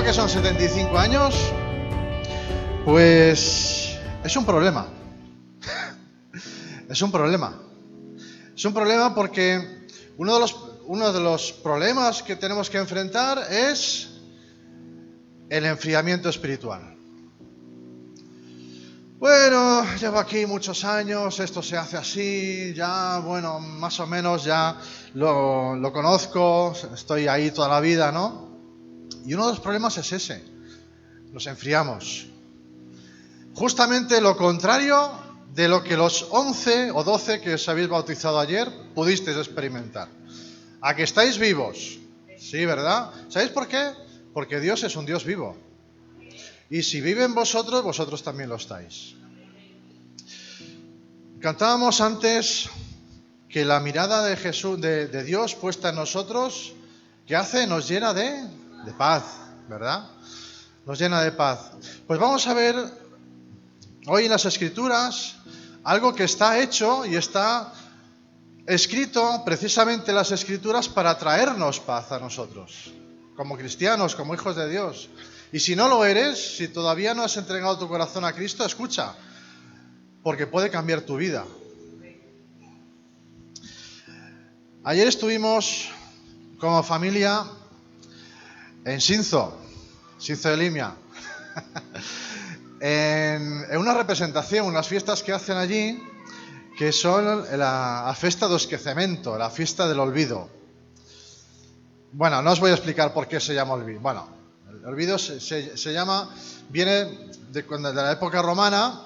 lo que son 75 años? Pues es un problema. Es un problema. Es un problema porque uno de los problemas que tenemos que enfrentar es el enfriamiento espiritual. Bueno, llevo aquí muchos años, esto se hace así, ya, bueno, más o menos ya lo conozco, estoy ahí toda la vida, ¿no? Y uno de los problemas es ese, nos enfriamos. Justamente lo contrario de lo que los 11 o 12 que os habéis bautizado ayer pudisteis experimentar. ¿A que estáis vivos? Sí, ¿verdad? ¿Sabéis por qué? Porque Dios es un Dios vivo. Y si vive en vosotros, vosotros también lo estáis. Cantábamos antes que la mirada de Jesús, de Dios puesta en nosotros, ¿qué hace? Nos llena de paz, ¿verdad? Nos llena de paz. Pues vamos a ver hoy en las Escrituras algo que está hecho y está escrito precisamente en las Escrituras para traernos paz a nosotros, como cristianos, como hijos de Dios. Y si no lo eres, si todavía no has entregado tu corazón a Cristo, escucha, porque puede cambiar tu vida. Ayer estuvimos como familia en Sinzo de Limia, en una representación, unas fiestas que hacen allí, que son la Festa do Esquecemento, la fiesta del olvido. Bueno, no os voy a explicar por qué se llama olvido. Bueno, el olvido se llama, viene de la época romana,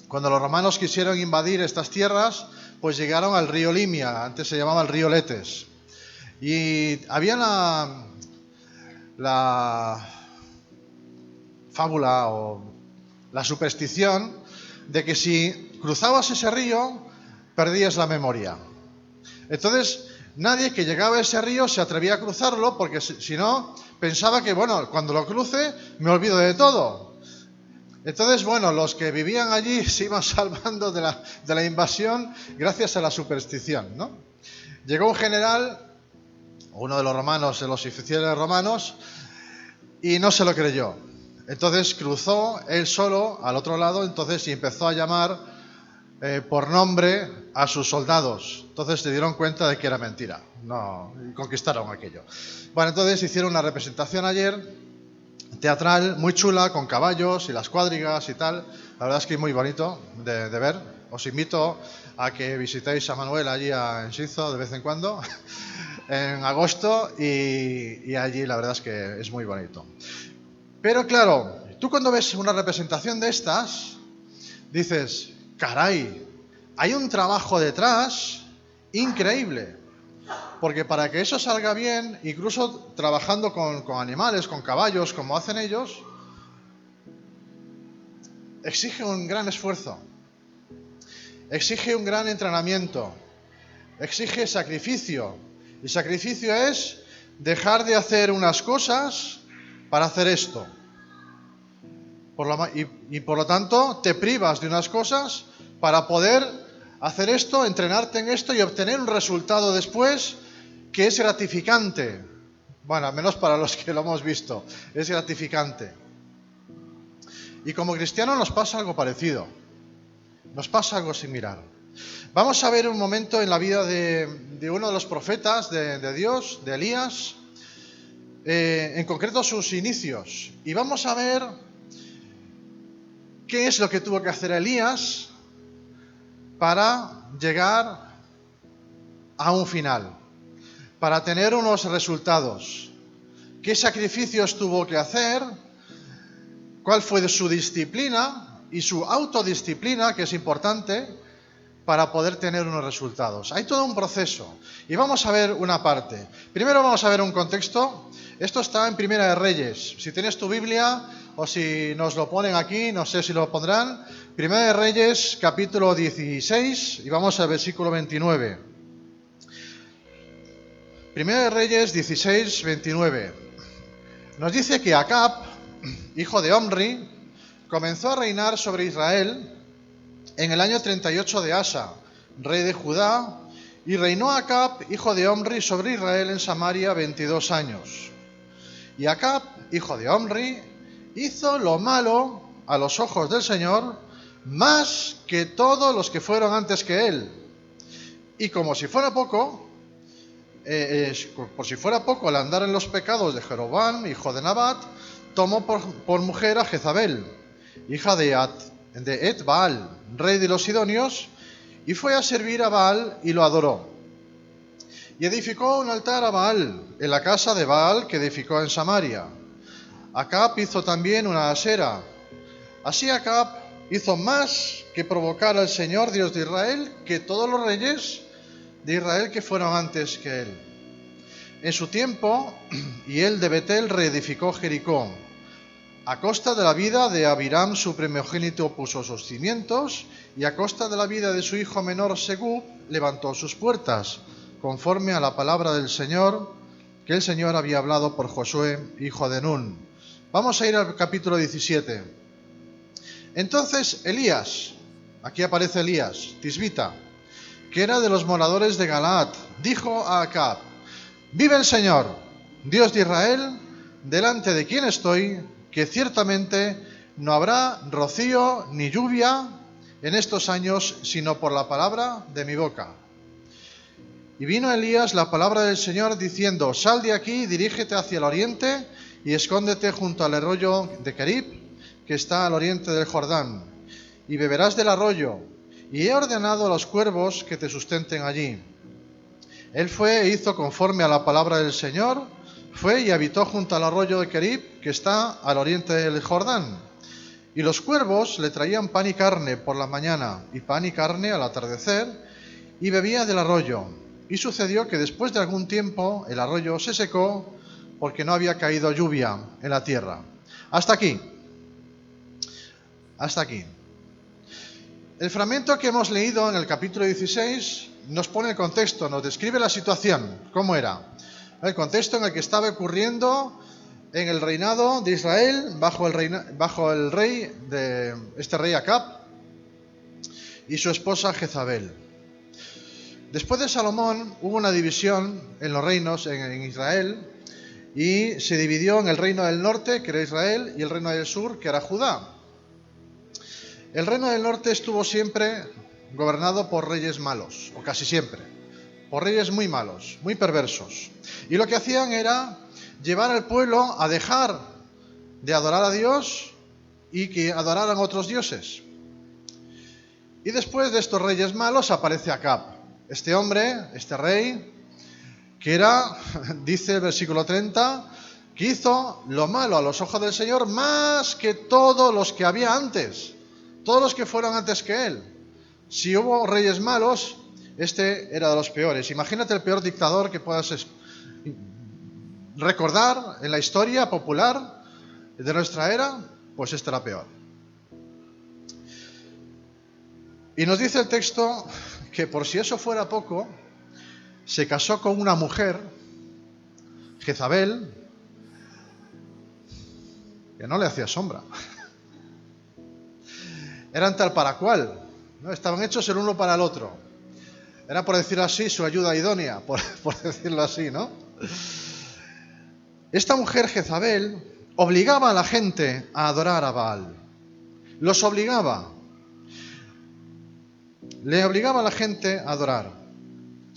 cuando los romanos quisieron invadir estas tierras, pues llegaron al río Limia, antes se llamaba el río Letes. Y había la fábula o la superstición de que si cruzabas ese río, perdías la memoria. Entonces, nadie que llegaba a ese río se atrevía a cruzarlo, porque si no, pensaba que, bueno, cuando lo cruce, me olvido de todo. Entonces, bueno, los que vivían allí se iban salvando de la invasión gracias a la superstición, ¿no? Llegó un general, uno de los romanos, de los oficiales romanos, y no se lo creyó. Entonces cruzó él solo al otro lado, y empezó a llamar por nombre a sus soldados. Entonces se dieron cuenta de que era mentira, no, conquistaron aquello. Bueno, entonces hicieron una representación ayer, teatral, muy chula, con caballos y las cuadrigas y tal. La verdad es que es muy bonito de ver. Os invito a que visitéis a Manuel allí en Sinzo de vez en cuando, en agosto, y allí la verdad es que es muy bonito. Pero claro, tú cuando ves una representación de estas, dices, caray, hay un trabajo detrás increíble. Porque para que eso salga bien, incluso trabajando con animales, con caballos, como hacen ellos, exige un gran esfuerzo, exige un gran entrenamiento, exige sacrificio. Y sacrificio es dejar de hacer unas cosas para hacer esto. Y por lo tanto te privas de unas cosas para poder hacer esto, entrenarte en esto y obtener un resultado después que es gratificante. Bueno, al menos para los que lo hemos visto, es gratificante. Y como cristianos nos pasa algo parecido, nos pasa algo similar. Vamos a ver un momento en la vida de uno de los profetas de Dios, de Elías, en concreto sus inicios. Y vamos a ver qué es lo que tuvo que hacer Elías para llegar a un final, para tener unos resultados. ¿Qué sacrificios tuvo que hacer? ¿Cuál fue su disciplina y su autodisciplina, que es importante, para poder tener unos resultados? Hay todo un proceso. Y vamos a ver una parte. Primero vamos a ver un contexto. Esto está en Primera de Reyes. Si tienes tu Biblia o si nos lo ponen aquí, no sé si lo pondrán. Primera de Reyes, capítulo 16, y vamos al versículo 29. Primera de Reyes 16, 29. Nos dice que Acab, hijo de Omri, comenzó a reinar sobre Israel en el año 38 de Asa, rey de Judá, y reinó Acab, hijo de Omri, sobre Israel en Samaria 22 años. Y Acab, hijo de Omri, hizo lo malo a los ojos del Señor, más que todos los que fueron antes que él. Y como si fuera poco, por si fuera poco, al andar en los pecados de Jeroboam, hijo de Nabat, tomó por mujer a Jezabel, hija de Et-Baal, rey de los Sidonios, y fue a servir a Baal y lo adoró. Y edificó un altar a Baal en la casa de Baal que edificó en Samaria. Acab hizo también una asera. Así Acab hizo más que provocar al Señor Dios de Israel que todos los reyes de Israel que fueron antes que él. En su tiempo, y él de Betel reedificó Jericó. A costa de la vida de Abiram su primogénito puso sus cimientos, y a costa de la vida de su hijo menor Segub levantó sus puertas, conforme a la palabra del Señor, que el Señor había hablado por Josué, hijo de Nun. Vamos a ir al capítulo 17. Entonces Elías, aquí aparece Elías, tisbita, que era de los moradores de Galaad, dijo a Acab: vive el Señor, Dios de Israel, delante de quien estoy, que ciertamente no habrá rocío ni lluvia en estos años, sino por la palabra de mi boca. Y vino a Elías la palabra del Señor diciendo: sal de aquí, dirígete hacia el oriente y escóndete junto al arroyo de Kerib, que está al oriente del Jordán, y beberás del arroyo, y he ordenado a los cuervos que te sustenten allí. Él fue e hizo conforme a la palabra del Señor, fue y habitó junto al arroyo de Kerib, que está al oriente del Jordán. Y los cuervos le traían pan y carne por la mañana, y pan y carne al atardecer, y bebía del arroyo. Y sucedió que después de algún tiempo el arroyo se secó, porque no había caído lluvia en la tierra. Hasta aquí. Hasta aquí. El fragmento que hemos leído en el capítulo 16 nos pone el contexto, nos describe la situación, cómo era. El contexto en el que estaba ocurriendo en el reinado de Israel bajo el rey de este rey Acab y su esposa Jezabel. Después de Salomón hubo una división en los reinos en Israel, y se dividió en el reino del norte, que era Israel, y el reino del sur, que era Judá. El reino del norte estuvo siempre gobernado por reyes malos, o casi siempre, por reyes muy malos, muy perversos. Y lo que hacían era llevar al pueblo a dejar de adorar a Dios y que adoraran otros dioses. Y después de estos reyes malos aparece Acab, este hombre, este rey, que era, dice el versículo 30, que hizo lo malo a los ojos del Señor más que todos los que había antes, todos los que fueron antes que él. Si hubo reyes malos, este era de los peores. Imagínate el peor dictador que puedas recordar en la historia popular de nuestra era, pues este era peor. Y nos dice el texto que por si eso fuera poco, se casó con una mujer, Jezabel, que no le hacía sombra. Eran tal para cual, ¿no? Estaban hechos el uno para el otro. Era, por decirlo así, su ayuda idónea, por decirlo así, ¿no? Esta mujer, Jezabel, obligaba a la gente a adorar a Baal. Los obligaba. Le obligaba a la gente a adorar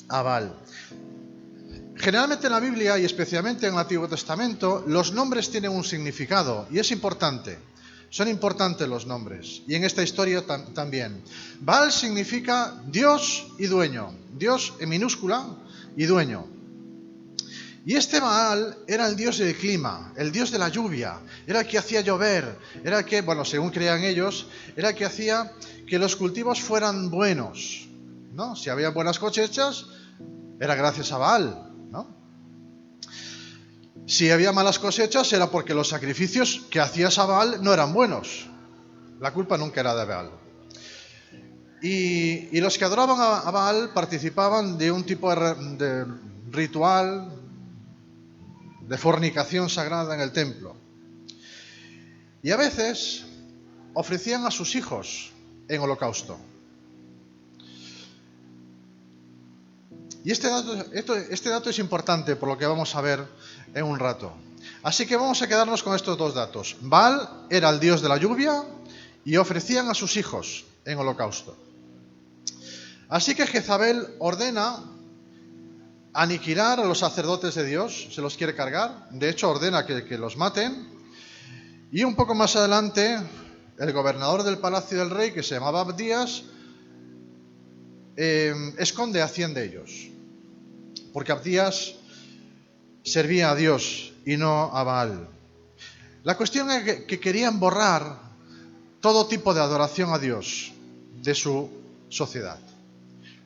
a Baal. Generalmente en la Biblia, y especialmente en el Antiguo Testamento, los nombres tienen un significado, y es importante. Son importantes los nombres, y en esta historia también. Baal significa Dios y dueño, Dios en minúscula y dueño. Y este Baal era el dios del clima, el dios de la lluvia, era el que hacía llover, era el que, bueno, según creían ellos, era el que hacía que los cultivos fueran buenos, ¿no? Si había buenas cosechas, era gracias a Baal, ¿no? Si había malas cosechas, era porque los sacrificios que hacías a Baal no eran buenos. La culpa nunca era de Baal. Y los que adoraban a Baal participaban de un tipo de ritual de fornicación sagrada en el templo. Y a veces ofrecían a sus hijos en holocausto. Y este dato es importante por lo que vamos a ver en un rato. Así que vamos a quedarnos con estos dos datos. Baal era el dios de la lluvia y ofrecían a sus hijos en holocausto. Así que Jezabel ordena aniquilar a los sacerdotes de Dios, se los quiere cargar, de hecho ordena que los maten, y un poco más adelante el gobernador del palacio del rey, que se llamaba Abdías, esconde a 100 de ellos, porque Abdías servía a Dios y no a Baal. La cuestión es que querían borrar todo tipo de adoración a Dios de su sociedad.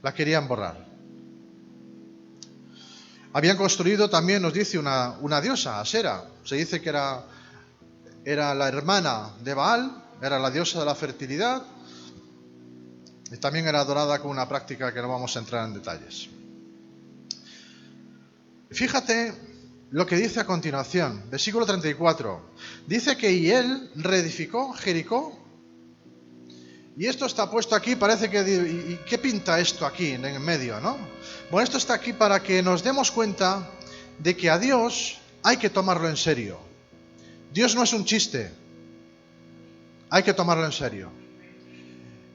La querían borrar. Habían construido también, nos dice, una diosa, Asera. Se dice que era la hermana de Baal, era la diosa de la fertilidad, y también era adorada con una práctica que no vamos a entrar en detalles. Fíjate lo que dice a continuación, versículo 34. Dice que y él reedificó Jericó. Y esto está puesto aquí, parece que... ¿Y qué pinta esto aquí en medio, no? Bueno, esto está aquí para que nos demos cuenta de que a Dios hay que tomarlo en serio. Dios no es un chiste. Hay que tomarlo en serio.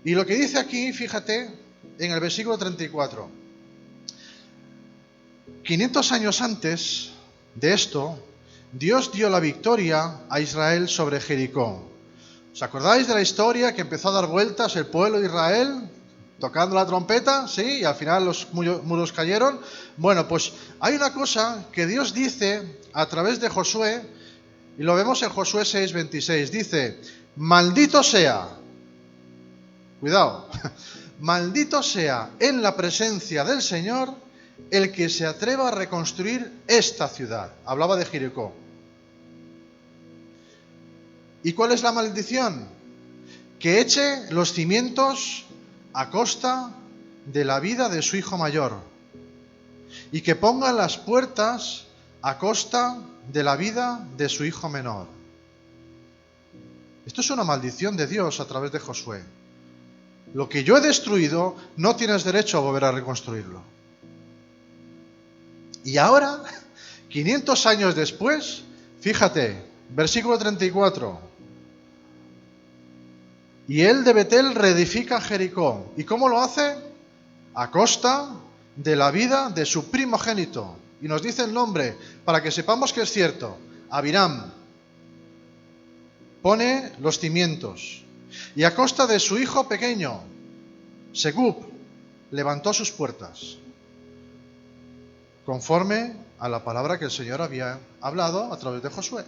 Y lo que dice aquí, fíjate, en el versículo 34. 500 años antes de esto, Dios dio la victoria a Israel sobre Jericó. ¿Os acordáis de la historia que empezó a dar vueltas el pueblo de Israel tocando la trompeta? Sí, y al final los muros cayeron. Bueno, pues hay una cosa que Dios dice a través de Josué, y lo vemos en Josué 6:26. Dice, maldito sea, cuidado, maldito sea en la presencia del Señor el que se atreva a reconstruir esta ciudad. Hablaba de Jericó. ¿Y cuál es la maldición? Que eche los cimientos a costa de la vida de su hijo mayor y que ponga las puertas a costa de la vida de su hijo menor. Esto es una maldición de Dios a través de Josué. Lo que yo he destruido, no tienes derecho a volver a reconstruirlo. Y ahora, 500 años después, fíjate, versículo 34. Y él de Betel reedifica Jericó. ¿Y cómo lo hace? A costa de la vida de su primogénito. Y nos dice el nombre, para que sepamos que es cierto. Abiram pone los cimientos. Y a costa de su hijo pequeño, Segub, levantó sus puertas. Conforme a la palabra que el Señor había hablado a través de Josué.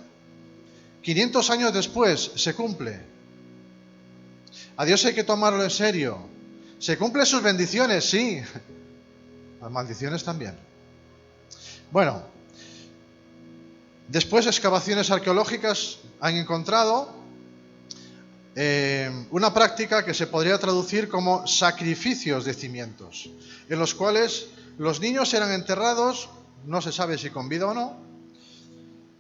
500 años después se cumple. A Dios hay que tomarlo en serio. ¿Se cumplen sus bendiciones? Sí. Las maldiciones también. Bueno, después excavaciones arqueológicas han encontrado una práctica que se podría traducir como sacrificios de cimientos, en los cuales los niños eran enterrados, no se sabe si con vida o no,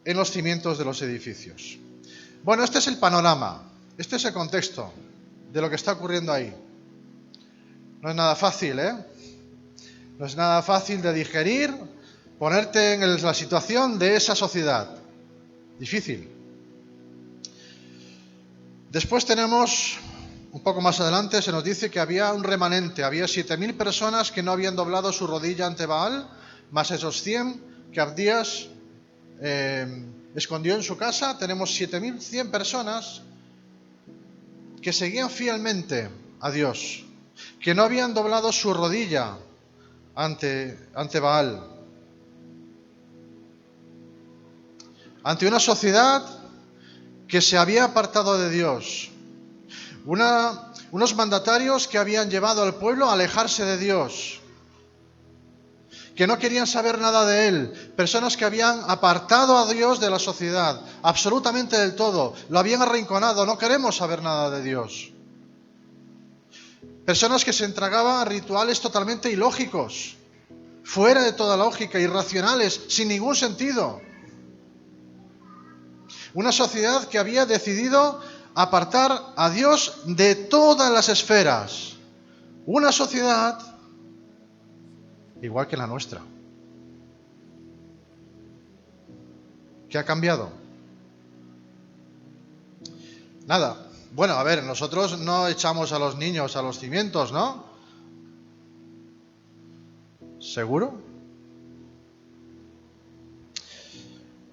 en los cimientos de los edificios. Bueno, este es el panorama, este es el contexto de lo que está ocurriendo ahí. No es nada fácil, ¿eh? No es nada fácil de digerir, ponerte en la situación de esa sociedad. Difícil. Después tenemos, un poco más adelante, se nos dice que había un remanente, había 7.000 personas que no habían doblado su rodilla ante Baal, más esos 100 que Abdías escondió en su casa. Tenemos 7.100 personas que seguían fielmente a Dios, que no habían doblado su rodilla ante Baal, ante una sociedad que se había apartado de Dios, unos mandatarios que habían llevado al pueblo a alejarse de Dios, que no querían saber nada de Él, personas que habían apartado a Dios de la sociedad, absolutamente del todo, lo habían arrinconado, no queremos saber nada de Dios. Personas que se entregaban a rituales totalmente ilógicos, fuera de toda lógica, irracionales, sin ningún sentido. Una sociedad que había decidido apartar a Dios de todas las esferas. Una sociedad igual que la nuestra. ¿Qué ha cambiado? Nada. Bueno, a ver, nosotros no echamos a los niños a los cimientos, ¿no? ¿Seguro?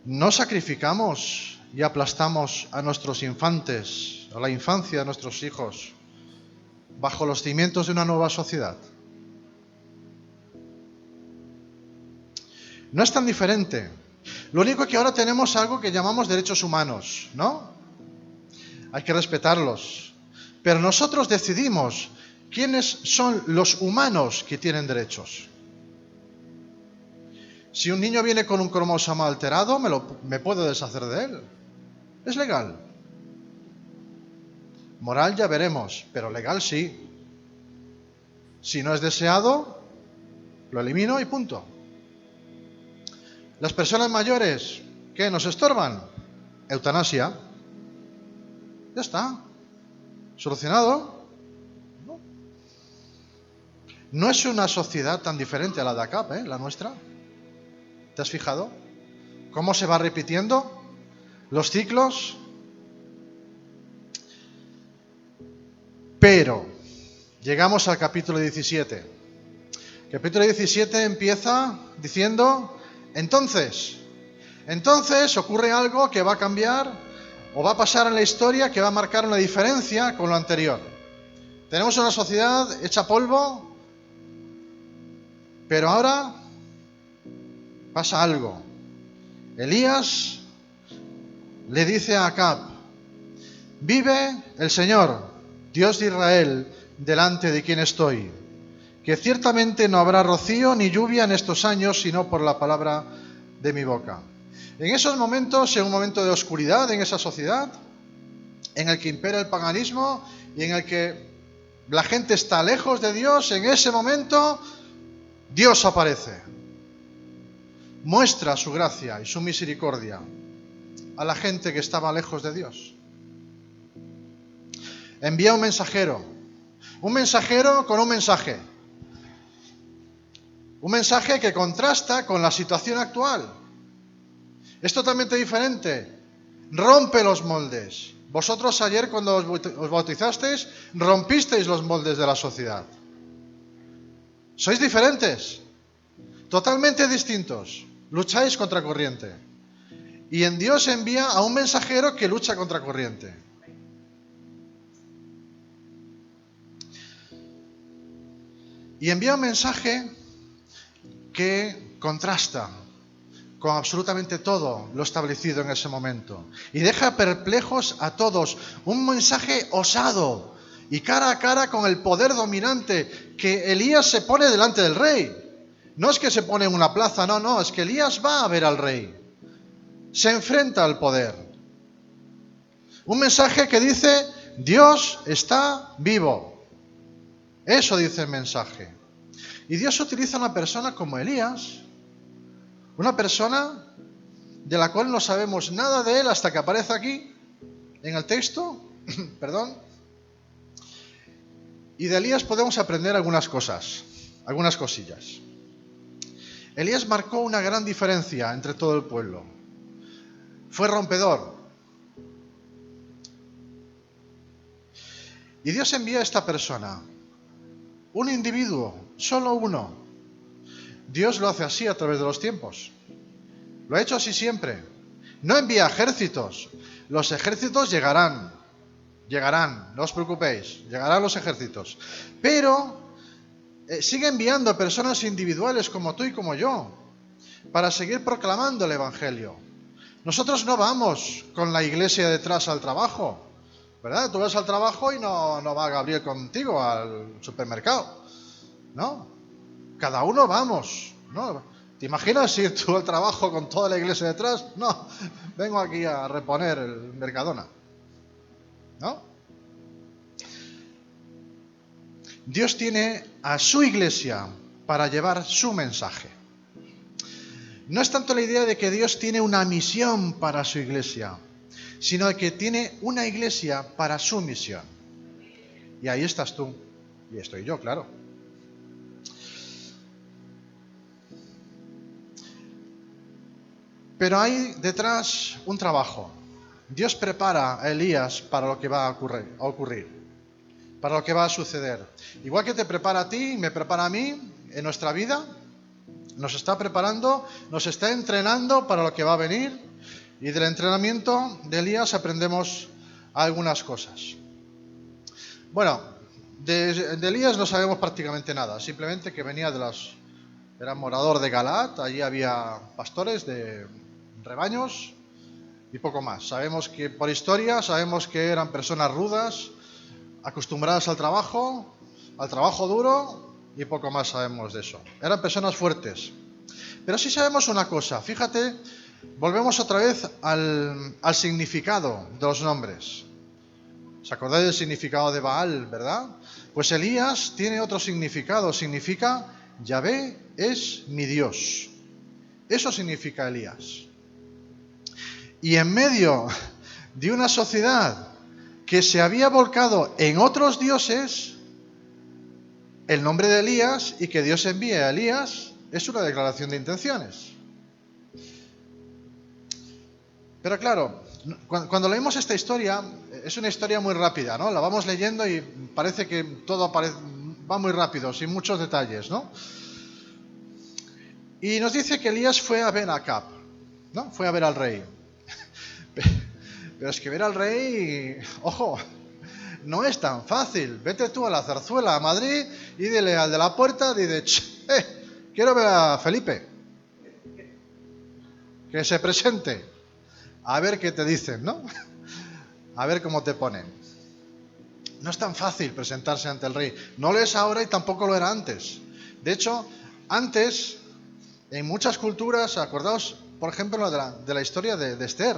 No sacrificamos y aplastamos a nuestros infantes, a la infancia de nuestros hijos, bajo los cimientos de una nueva sociedad. No es tan diferente. Lo único que ahora tenemos algo que llamamos derechos humanos, ¿no? Hay que respetarlos. Pero nosotros decidimos quiénes son los humanos que tienen derechos. Si un niño viene con un cromosoma alterado, me puedo deshacer de él. Es legal. Moral ya veremos, pero legal sí. Si no es deseado, lo elimino y punto. Las personas mayores, ¿qué? ¿Nos estorban? Eutanasia. Ya está. ¿Solucionado? No. No es una sociedad tan diferente a la de ACAP, la nuestra. ¿Te has fijado? ¿Cómo se va repitiendo los ciclos? Pero llegamos al capítulo 17. El capítulo 17 empieza diciendo, entonces ocurre algo que va a cambiar o va a pasar en la historia que va a marcar una diferencia con lo anterior. Tenemos una sociedad hecha polvo, pero ahora pasa algo. Elías le dice a Acab, vive el Señor, Dios de Israel, delante de quien estoy, que ciertamente no habrá rocío ni lluvia en estos años, sino por la palabra de mi boca. En esos momentos, en un momento de oscuridad en esa sociedad, en el que impera el paganismo y en el que la gente está lejos de Dios, en ese momento Dios aparece. Muestra su gracia y su misericordia a la gente que estaba lejos de Dios. Envía un mensajero con un mensaje. Un mensaje que contrasta con la situación actual. Es totalmente diferente. Rompe los moldes. Vosotros ayer cuando os bautizasteis, rompisteis los moldes de la sociedad. Sois diferentes. Totalmente distintos. Lucháis contra corriente. Y en Dios envía a un mensajero que lucha contra corriente. Y envía un mensaje que contrasta con absolutamente todo lo establecido en ese momento. Y deja perplejos a todos. Un mensaje osado y cara a cara con el poder dominante que Elías se pone delante del rey. No es que se pone en una plaza, no, es que Elías va a ver al rey. Se enfrenta al poder. Un mensaje que dice, Dios está vivo. Eso dice el mensaje. Y Dios utiliza a una persona como Elías, una persona de la cual no sabemos nada de él hasta que aparece aquí, en el texto, perdón. Y de Elías podemos aprender algunas cosas, algunas cosillas. Elías marcó una gran diferencia entre todo el pueblo. Fue rompedor. Y Dios envía a esta persona, un individuo, solo uno. Dios lo hace así a través de los tiempos. Lo ha hecho así siempre. No envía ejércitos. Los ejércitos llegarán, no os preocupéis, llegarán los ejércitos. Pero sigue enviando personas individuales como tú y como yo para seguir proclamando el Evangelio. Nosotros no vamos con la iglesia detrás al trabajo, ¿verdad? Tú vas al trabajo y no va Gabriel contigo al supermercado, ¿no? Cada uno vamos, ¿no? ¿Te imaginas ir tú al trabajo con toda la iglesia detrás? No, vengo aquí a reponer el Mercadona, ¿no? Dios tiene a su iglesia para llevar su mensaje. No es tanto la idea de que Dios tiene una misión para su iglesia, sino de que tiene una iglesia para su misión. Y ahí estás tú, y estoy yo, claro. Pero hay detrás un trabajo. Dios prepara a Elías para lo que va a ocurrir, para lo que va a suceder. Igual que te prepara a ti y me prepara a mí en nuestra vida, nos está preparando, nos está entrenando para lo que va a venir. Y del entrenamiento de Elías aprendemos algunas cosas. Bueno, de Elías no sabemos prácticamente nada, simplemente que venía era morador de Galaad, allí había pastores de rebaños y poco más. Sabemos que por historia, sabemos que eran personas rudas, acostumbradas al trabajo duro y poco más sabemos de eso. Eran personas fuertes. Pero sí sabemos una cosa, fíjate, volvemos otra vez al significado de los nombres. ¿Os acordáis del significado de Baal, verdad? Pues Elías tiene otro significado, significa Yahvé es mi Dios. Eso significa Elías. Y en medio de una sociedad que se había volcado en otros dioses, el nombre de Elías y que Dios envíe a Elías es una declaración de intenciones. Pero claro, cuando leemos esta historia, es una historia muy rápida, ¿no? La vamos leyendo y parece que todo va muy rápido, sin muchos detalles, ¿no? Y nos dice que Elías fue a ver a Acab, ¿no? Fue a ver al rey. Pero es que ver al rey, ojo, no es tan fácil. Vete tú a la Zarzuela, a Madrid, y dile al de la puerta, dile, quiero ver a Felipe. Que se presente. A ver qué te dicen, ¿no? A ver cómo te ponen. No es tan fácil presentarse ante el rey. No lo es ahora y tampoco lo era antes. De hecho, antes, en muchas culturas, acordaos, por ejemplo, de la historia de Esther.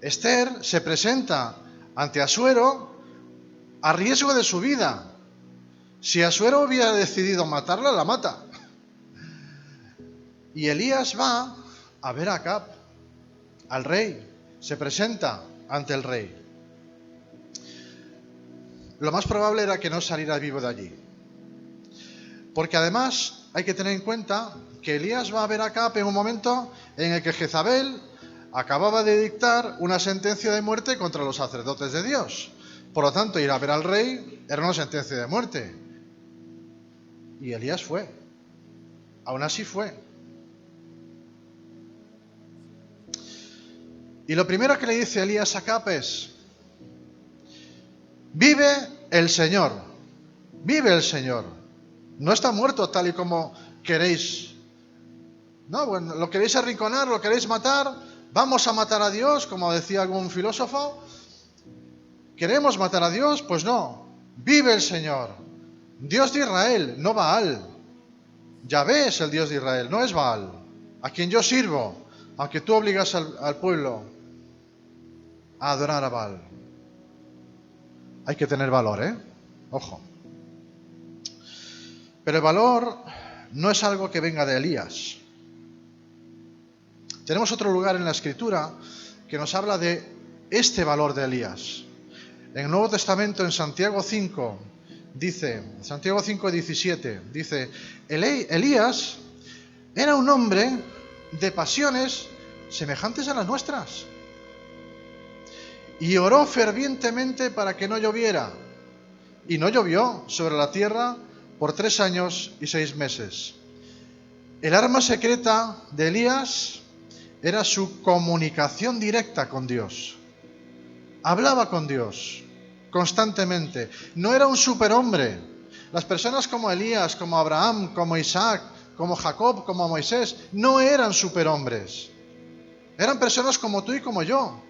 Esther se presenta ante Asuero a riesgo de su vida. Si Asuero hubiera decidido matarla, la mata. Y Elías va a ver a Acab, al rey, se presenta ante el rey. Lo más probable era que no saliera vivo de allí. Porque además hay que tener en cuenta que Elías va a ver a Acab en un momento en el que Jezabel acababa de dictar una sentencia de muerte contra los sacerdotes de Dios. Por lo tanto, ir a ver al rey era una sentencia de muerte. Y Elías fue. Aún así fue. Y lo primero que le dice Elías a Acab es: vive el Señor, vive el Señor. No está muerto tal y como queréis. No, bueno, lo queréis arrinconar, lo queréis matar. Vamos a matar a Dios, como decía algún filósofo. ¿Queremos matar a Dios? Pues no. Vive el Señor, Dios de Israel, no Baal. Yahvé es el Dios de Israel, no es Baal, a quien yo sirvo, aunque tú obligas al pueblo a adorar a Baal. Hay que tener valor, ¿eh? Ojo. Pero el valor no es algo que venga de Elías. Tenemos otro lugar en la Escritura que nos habla de este valor de Elías. En el Nuevo Testamento, en Santiago 5, dice, Santiago 5:17, dice: Elías era un hombre de pasiones semejantes a las nuestras. Y oró fervientemente para que no lloviera. Y no llovió sobre la tierra por 3 años y 6 meses. El arma secreta de Elías era su comunicación directa con Dios. Hablaba con Dios constantemente. No era un superhombre. Las personas como Elías, como Abraham, como Isaac, como Jacob, como Moisés, no eran superhombres. Eran personas como tú y como yo.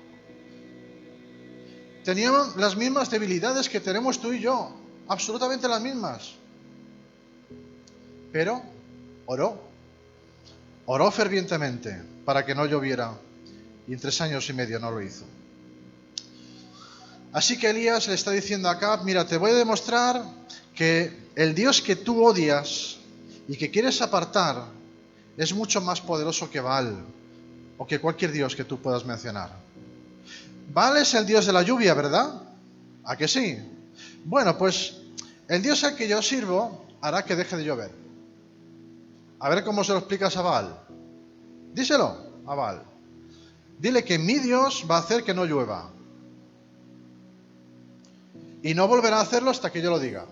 Tenían las mismas debilidades que tenemos tú y yo, absolutamente las mismas. Pero oró fervientemente para que no lloviera, y en 3 años y medio no lo hizo. Así que Elías le está diciendo a Acab: mira, te voy a demostrar que el Dios que tú odias y que quieres apartar es mucho más poderoso que Baal o que cualquier Dios que tú puedas mencionar. Baal es el Dios de la lluvia, ¿verdad? ¿A que sí? Bueno, pues el Dios al que yo sirvo hará que deje de llover. A ver cómo se lo explicas a Baal. Díselo, a Baal. Dile que mi Dios va a hacer que no llueva. Y no volverá a hacerlo hasta que yo lo diga.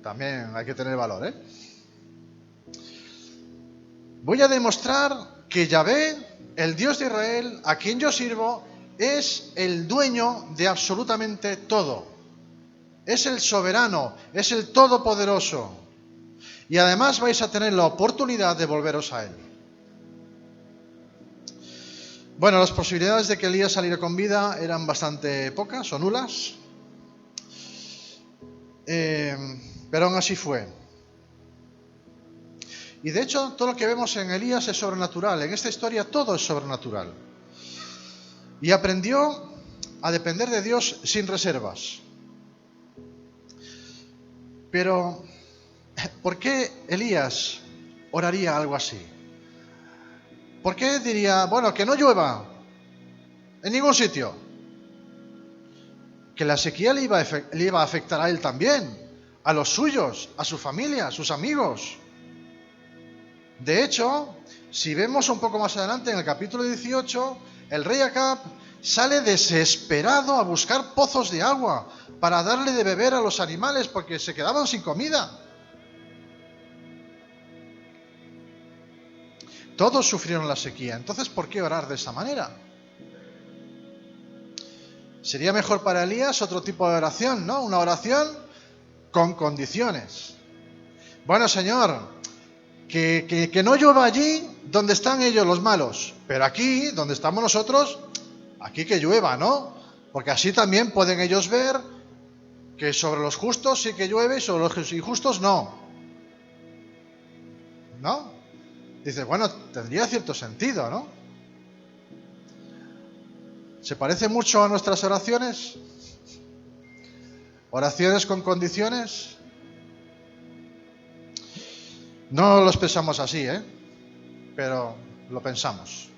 También hay que tener valor, ¿eh? Voy a demostrar que Yahvé, el Dios de Israel, a quien yo sirvo, es el dueño de absolutamente todo. Es el soberano, es el todopoderoso. Y además vais a tener la oportunidad de volveros a él. Bueno, las posibilidades de que Elías saliera con vida eran bastante pocas o nulas. Pero aún así fue. Y de hecho, todo lo que vemos en Elías es sobrenatural. En esta historia todo es sobrenatural. Y aprendió a depender de Dios sin reservas. Pero, ¿por qué Elías oraría algo así? ¿Por qué diría, bueno, que no llueva en ningún sitio? Que la sequía le iba a afectar a él también, a los suyos, a su familia, a sus amigos. De hecho, si vemos un poco más adelante en el capítulo 18, el rey Acab sale desesperado a buscar pozos de agua para darle de beber a los animales porque se quedaban sin comida. Todos sufrieron la sequía. Entonces, ¿por qué orar de esa manera? Sería mejor para Elías otro tipo de oración, ¿no? Una oración con condiciones. Bueno, Señor, que no llueva allí donde están ellos los malos, pero aquí, donde estamos nosotros, aquí que llueva, ¿no? Porque así también pueden ellos ver que sobre los justos sí que llueve y sobre los injustos no. ¿No? Dices, bueno, tendría cierto sentido, ¿no? ¿Se parece mucho a nuestras oraciones? ¿Oraciones con condiciones? No los pensamos así, pero lo pensamos.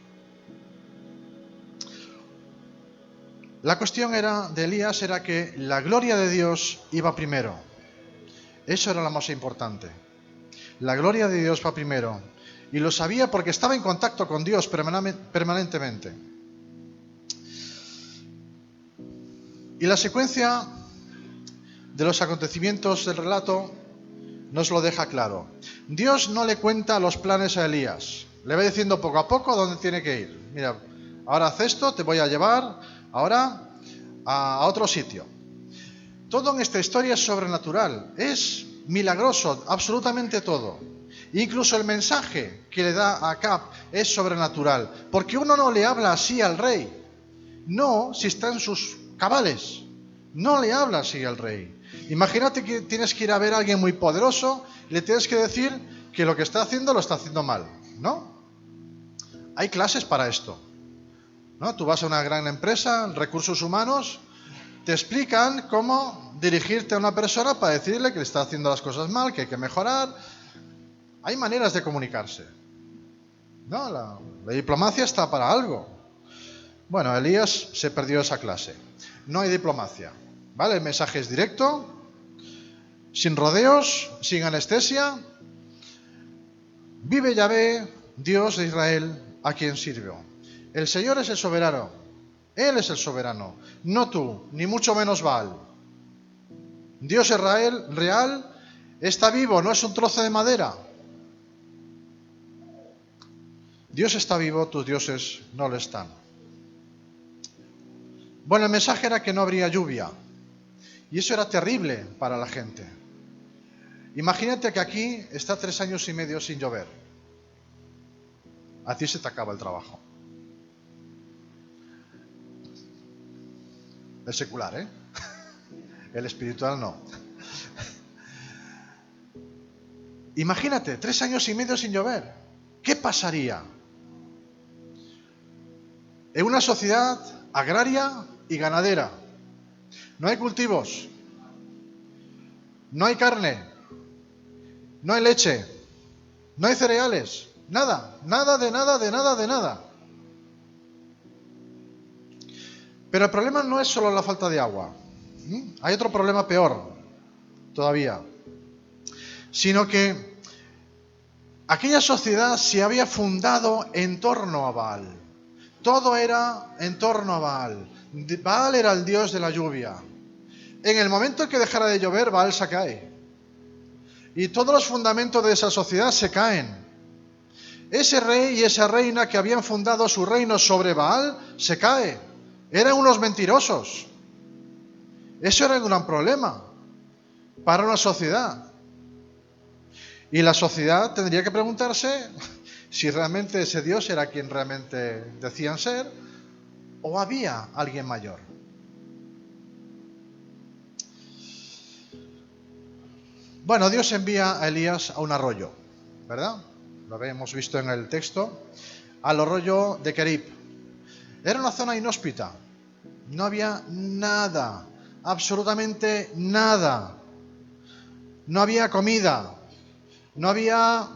La cuestión de Elías era que la gloria de Dios iba primero. Eso era lo más importante. La gloria de Dios va primero. Y lo sabía porque estaba en contacto con Dios permanentemente. Y la secuencia de los acontecimientos del relato nos lo deja claro. Dios no le cuenta los planes a Elías. Le va diciendo poco a poco dónde tiene que ir. Mira, ahora haz esto, te voy a llevar ahora a otro sitio. Todo en esta historia es sobrenatural. Es milagroso, absolutamente todo. Incluso el mensaje que le da a Acab es sobrenatural. Porque uno no le habla así al rey. No, si está en sus cabales. No le habla así al rey. Imagínate que tienes que ir a ver a alguien muy poderoso y le tienes que decir que lo que está haciendo lo está haciendo mal, ¿no? Hay clases para esto, ¿no? Tú vas a una gran empresa, recursos humanos, te explican cómo dirigirte a una persona para decirle que le está haciendo las cosas mal, que hay que mejorar. Hay maneras de comunicarse, ¿no? La diplomacia está para algo. Bueno, Elías se perdió esa clase. No hay diplomacia, ¿vale? El mensaje es directo, sin rodeos, sin anestesia. Vive Yahvé, Dios de Israel, a quien sirvo. El Señor es el soberano. Él es el soberano, no tú, ni mucho menos Baal. Dios Israel real está vivo, no es un trozo de madera. Dios está vivo, tus dioses no lo están. Bueno, el mensaje era que no habría lluvia. Y eso era terrible para la gente. Imagínate que aquí está 3 años y medio sin llover. A ti se te acaba el trabajo. El secular, El espiritual no. Imagínate, 3 años y medio sin llover. ¿Qué pasaría? En una sociedad agraria y ganadera. No hay cultivos. No hay carne. No hay leche. No hay cereales. Nada. Nada de nada de nada de nada. Pero el problema no es solo la falta de agua. Hay otro problema peor todavía. Sino que Aquella sociedad se había fundado en torno a Baal. Todo era en torno a Baal. Baal era el dios de la lluvia. En el momento en que dejara de llover, Baal se cae. Y todos los fundamentos de esa sociedad se caen. Ese rey y esa reina que habían fundado su reino sobre Baal se cae. Eran unos mentirosos. Eso era un gran problema para una sociedad. Y la sociedad tendría que preguntarse si realmente ese Dios era quien realmente decían ser o había alguien mayor. Bueno, Dios envía a Elías a un arroyo, ¿verdad? Lo habíamos visto en el texto, al arroyo de Kerib. Era una zona inhóspita, no había nada, absolutamente nada. No había comida, no había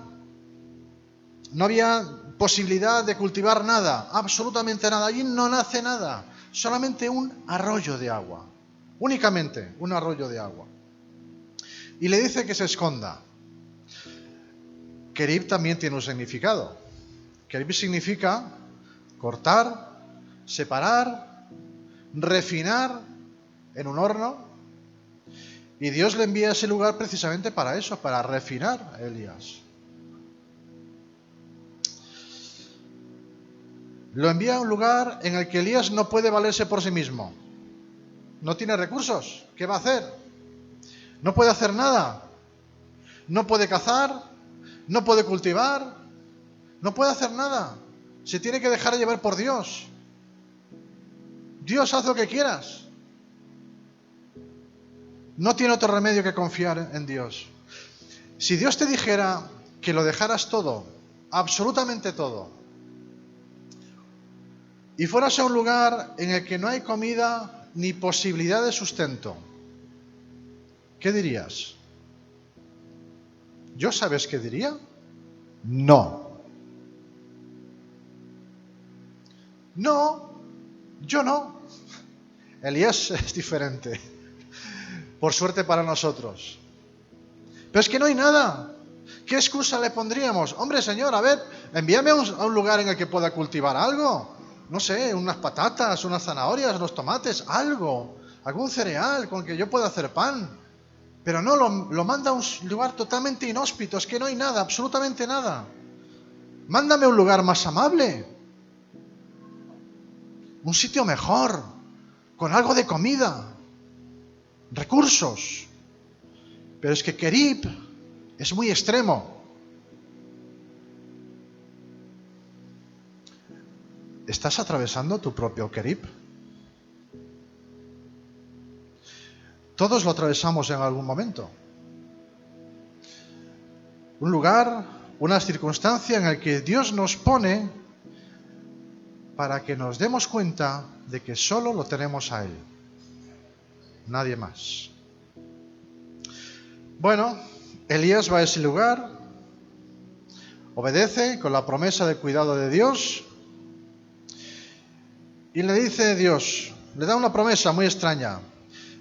posibilidad de cultivar nada, absolutamente nada. Allí no nace nada, solamente un arroyo de agua, únicamente un arroyo de agua. Y le dice que se esconda. Kerib también tiene un significado. Kerib significa cortar, separar, refinar en un horno. Y Dios le envía a ese lugar precisamente para eso, para refinar a Elías. Lo envía a un lugar en el que Elías no puede valerse por sí mismo. No tiene recursos. ¿Qué va a hacer? No puede hacer nada. No puede cazar, no puede cultivar, no puede hacer nada. Se tiene que dejar llevar por Dios. Dios, haz lo que quieras. No tiene otro remedio que confiar en Dios. Si Dios te dijera que lo dejaras todo, absolutamente todo, y fueras a un lugar en el que no hay comida ni posibilidad de sustento, ¿qué dirías? ¿Yo sabes qué diría? No. No, yo no. Elías es diferente. Por suerte para nosotros. Pero es que no hay nada. ¿Qué excusa le pondríamos? Hombre, Señor, a ver, envíame a un lugar en el que pueda cultivar algo. No sé, unas patatas, unas zanahorias, unos tomates, algo. Algún cereal con el que yo pueda hacer pan. Pero no, lo manda a un lugar totalmente inhóspito. Es que no hay nada, absolutamente nada. Mándame a un lugar más amable. Un sitio mejor. Con algo de comida. Recursos. Pero es que Kerib es muy extremo. ¿Estás atravesando tu propio Kerib? Todos lo atravesamos en algún momento. Un lugar, una circunstancia en la que Dios nos pone para que nos demos cuenta de que solo lo tenemos a Él. Nadie más. Bueno, Elías va a ese lugar, obedece con la promesa de cuidado de Dios y le dice Dios, le da una promesa muy extraña.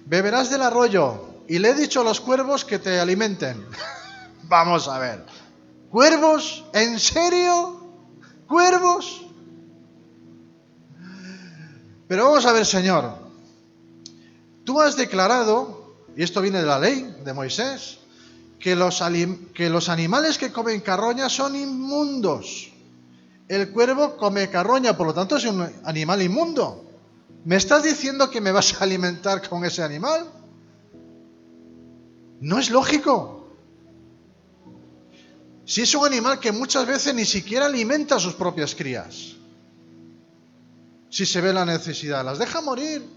Beberás del arroyo y le he dicho a los cuervos que te alimenten. Vamos a ver. ¿Cuervos? ¿En serio? ¿Cuervos? Pero vamos a ver, Señor. Tú has declarado, y esto viene de la ley de Moisés, que los animales que comen carroña son inmundos. El cuervo come carroña, por lo tanto es un animal inmundo. ¿Me estás diciendo que me vas a alimentar con ese animal? No es lógico. Si es un animal que muchas veces ni siquiera alimenta a sus propias crías. Si se ve la necesidad, las deja morir.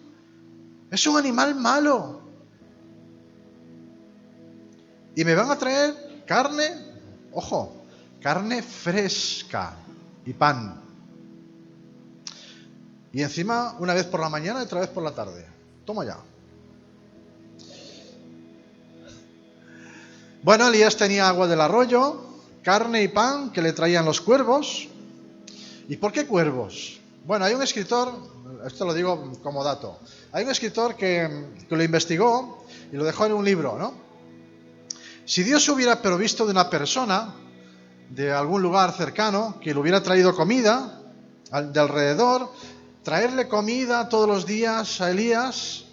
Es un animal malo. Y me van a traer carne, ojo, carne fresca y pan. Y encima una vez por la mañana y otra vez por la tarde. Toma ya. Bueno, Elías tenía agua del arroyo, carne y pan que le traían los cuervos. ¿Y por qué cuervos? Bueno, hay un escritor, esto lo digo como dato, hay un escritor que lo investigó y lo dejó en un libro, ¿no? Si Dios hubiera provisto de una persona de algún lugar cercano que le hubiera traído comida de alrededor, traerle comida todos los días a Elías,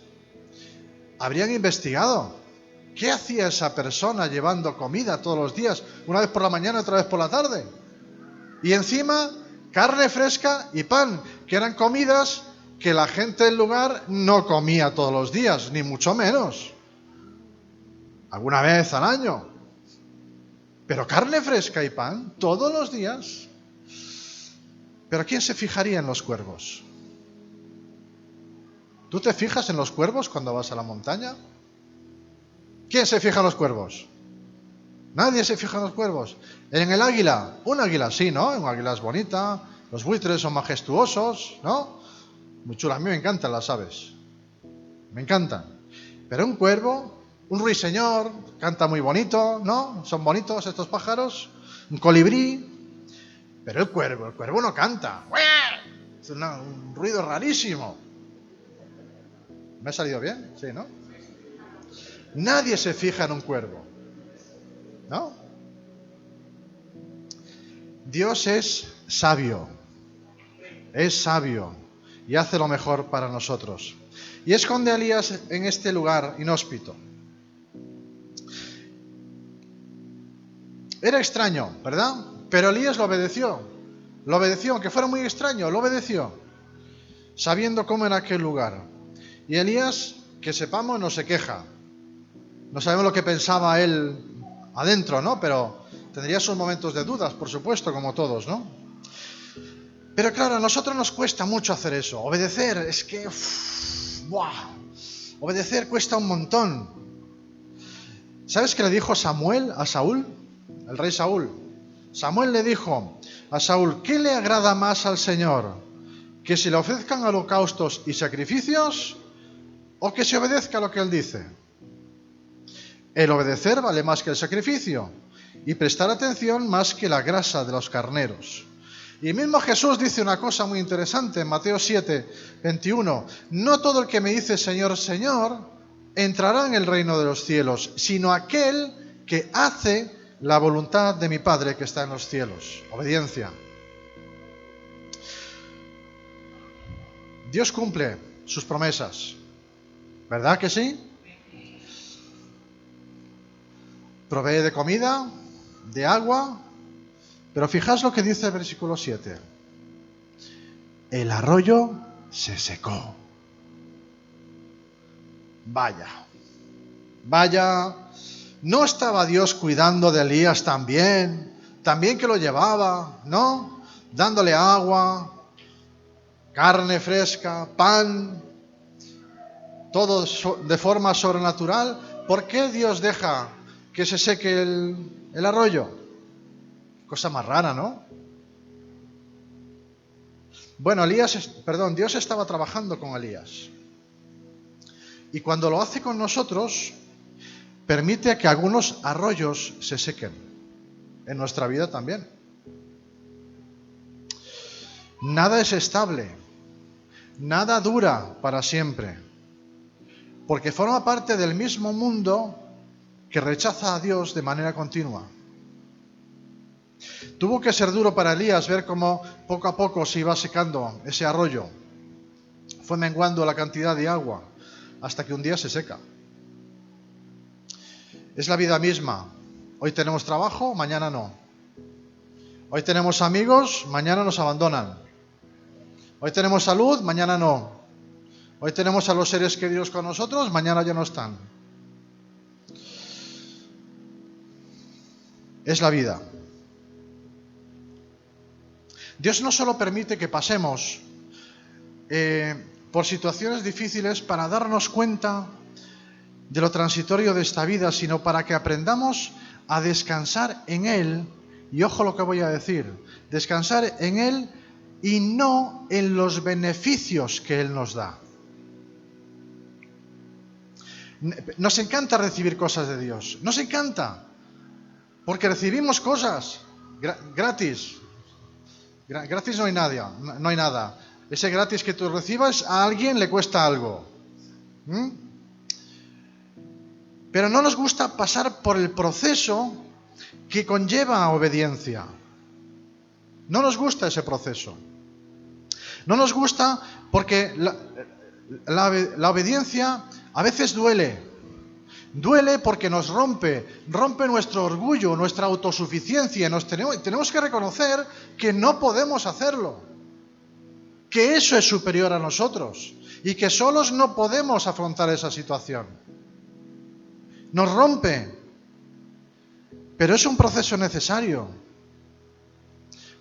habrían investigado qué hacía esa persona llevando comida todos los días, una vez por la mañana y otra vez por la tarde. Y encima carne fresca y pan, que eran comidas que la gente del lugar no comía todos los días, ni mucho menos. Alguna vez al año. Pero carne fresca y pan todos los días. ¿Pero quién se fijaría en los cuervos? ¿Tú te fijas en los cuervos cuando vas a la montaña? ¿Quién se fija en los cuervos? Nadie se fija en los cuervos. En el águila, un águila sí, ¿no? Un águila es bonita, los buitres son majestuosos, ¿no? Muy chula, a mí me encantan las aves. Me encantan. Pero un cuervo, un ruiseñor, canta muy bonito, ¿no? Son bonitos estos pájaros. Un colibrí. Pero el cuervo no canta. Es un ruido rarísimo. ¿Me ha salido bien? Sí, ¿no? Nadie se fija en un cuervo, ¿no? Dios es sabio y hace lo mejor para nosotros. Y esconde a Elías en este lugar inhóspito. Era extraño, ¿verdad? Pero Elías lo obedeció, aunque fuera muy extraño, lo obedeció, sabiendo cómo era aquel lugar. Y Elías, que sepamos, no se queja. No sabemos lo que pensaba él adentro, ¿no? Pero tendría sus momentos de dudas, por supuesto, como todos, ¿no? Pero claro, a nosotros nos cuesta mucho hacer eso. Obedecer, es que... Obedecer cuesta un montón. ¿Sabes qué le dijo Samuel a Saúl? El rey Saúl. Samuel le dijo a Saúl, ¿qué le agrada más al Señor? ¿Que se le ofrezcan holocaustos y sacrificios o que se obedezca lo que Él dice? El obedecer vale más que el sacrificio y prestar atención más que la grasa de los carneros. Y mismo Jesús dice una cosa muy interesante en Mateo 7, 21. No todo el que me dice Señor, Señor, entrará en el reino de los cielos, sino aquel que hace la voluntad de mi Padre que está en los cielos. Obediencia. Dios cumple sus promesas. ¿Verdad que sí? Provee de comida, de agua, pero fijaos lo que dice el versículo 7. El arroyo se secó. Vaya, ¿no estaba Dios cuidando de Elías también que lo llevaba, ¿no? Dándole agua, carne fresca, pan, todo de forma sobrenatural. ¿Por qué Dios deja que se seque el arroyo? Cosa más rara, ¿no? Bueno, Dios estaba trabajando con Elías. Y cuando lo hace con nosotros, permite que algunos arroyos se sequen. En nuestra vida también. Nada es estable. Nada dura para siempre. Porque forma parte del mismo mundo que rechaza a Dios de manera continua. Tuvo que ser duro para Elías ver cómo poco a poco se iba secando ese arroyo. Fue menguando la cantidad de agua hasta que un día se seca. Es la vida misma. Hoy tenemos trabajo, mañana no. Hoy tenemos amigos, mañana nos abandonan. Hoy tenemos salud, mañana no. Hoy tenemos a los seres queridos con nosotros, mañana ya no están. Es la vida. Dios no solo permite que pasemos por situaciones difíciles para darnos cuenta de lo transitorio de esta vida, sino para que aprendamos a descansar en Él. Y ojo lo que voy a decir, descansar en Él y no en los beneficios que Él nos da. Nos encanta recibir cosas de Dios, nos encanta, porque recibimos cosas gratis. Gratis no hay nada. Ese gratis que tú recibas a alguien le cuesta algo. Pero no nos gusta pasar por el proceso que conlleva obediencia. No nos gusta ese proceso. No nos gusta porque la obediencia a veces duele. Duele porque nos rompe nuestro orgullo, nuestra autosuficiencia. Tenemos que reconocer que no podemos hacerlo, que eso es superior a nosotros y que solos no podemos afrontar esa situación. Nos rompe, pero es un proceso necesario,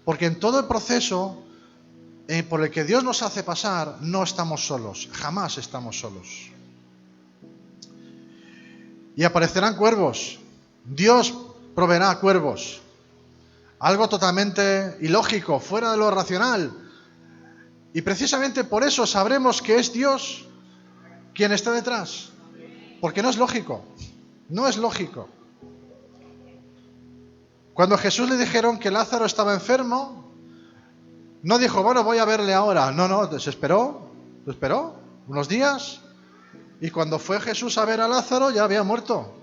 porque en todo el proceso por el que Dios nos hace pasar no estamos solos, jamás estamos solos. Y aparecerán cuervos. Dios proveerá cuervos. Algo totalmente ilógico, fuera de lo racional. Y precisamente por eso sabremos que es Dios quien está detrás. Porque no es lógico. No es lógico. Cuando a Jesús le dijeron que Lázaro estaba enfermo, no dijo, bueno, voy a verle ahora. No, se esperó unos días. Y cuando fue Jesús a ver a Lázaro, ya había muerto.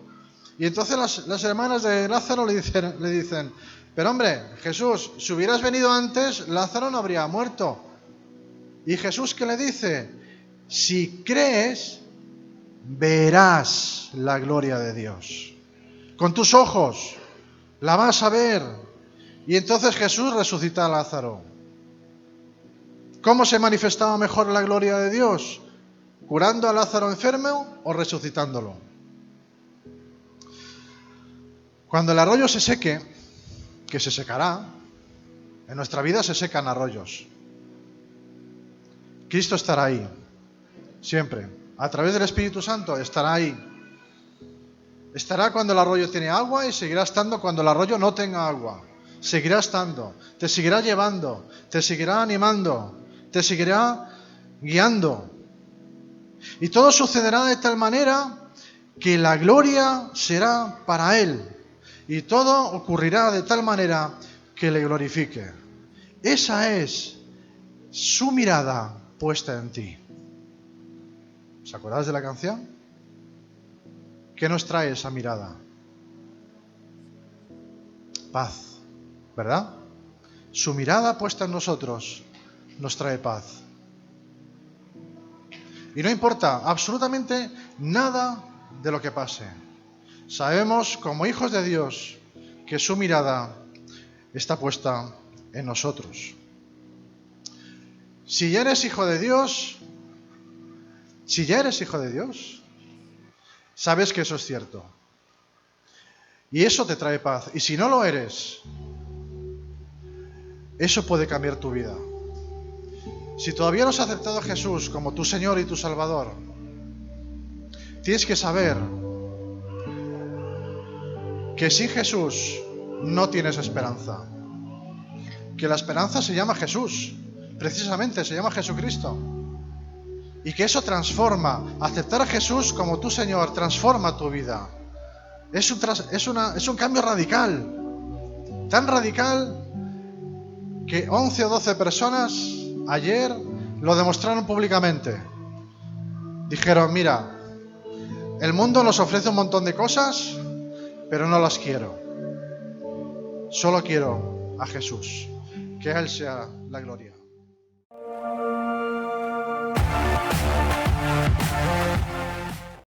Y entonces las hermanas de Lázaro le dicen, pero hombre, Jesús, si hubieras venido antes, Lázaro no habría muerto. Y Jesús, ¿qué le dice? Si crees, verás la gloria de Dios. Con tus ojos la vas a ver. Y entonces Jesús resucita a Lázaro. ¿Cómo se manifestaba mejor la gloria de Dios? ¿Curando a Lázaro enfermo o resucitándolo? Cuando el arroyo se seque, que se secará, en nuestra vida se secan arroyos. Cristo estará ahí, siempre. A través del Espíritu Santo estará ahí. Estará cuando el arroyo tiene agua y seguirá estando cuando el arroyo no tenga agua. Seguirá estando, te seguirá llevando, te seguirá animando, te seguirá guiando. Y todo sucederá de tal manera que la gloria será para Él. Y todo ocurrirá de tal manera que le glorifique. Esa es su mirada puesta en ti. ¿Os acordáis de la canción? ¿Qué nos trae esa mirada? Paz, ¿verdad? Su mirada puesta en nosotros nos trae paz. Y no importa absolutamente nada de lo que pase. Sabemos, como hijos de Dios, que su mirada está puesta en nosotros. Si ya eres hijo de Dios, sabes que eso es cierto. Y eso te trae paz. Y si no lo eres, eso puede cambiar tu vida. Si todavía no has aceptado a Jesús como tu Señor y tu Salvador, tienes que saber que sin Jesús no tienes esperanza. Que la esperanza se llama Jesús, precisamente se llama Jesucristo. Y que eso transforma. Aceptar a Jesús como tu Señor transforma tu vida. Es un cambio radical. Tan radical que 11 o 12 personas ayer lo demostraron públicamente. Dijeron, mira, el mundo nos ofrece un montón de cosas, pero no las quiero. Solo quiero a Jesús. Que a Él sea la gloria.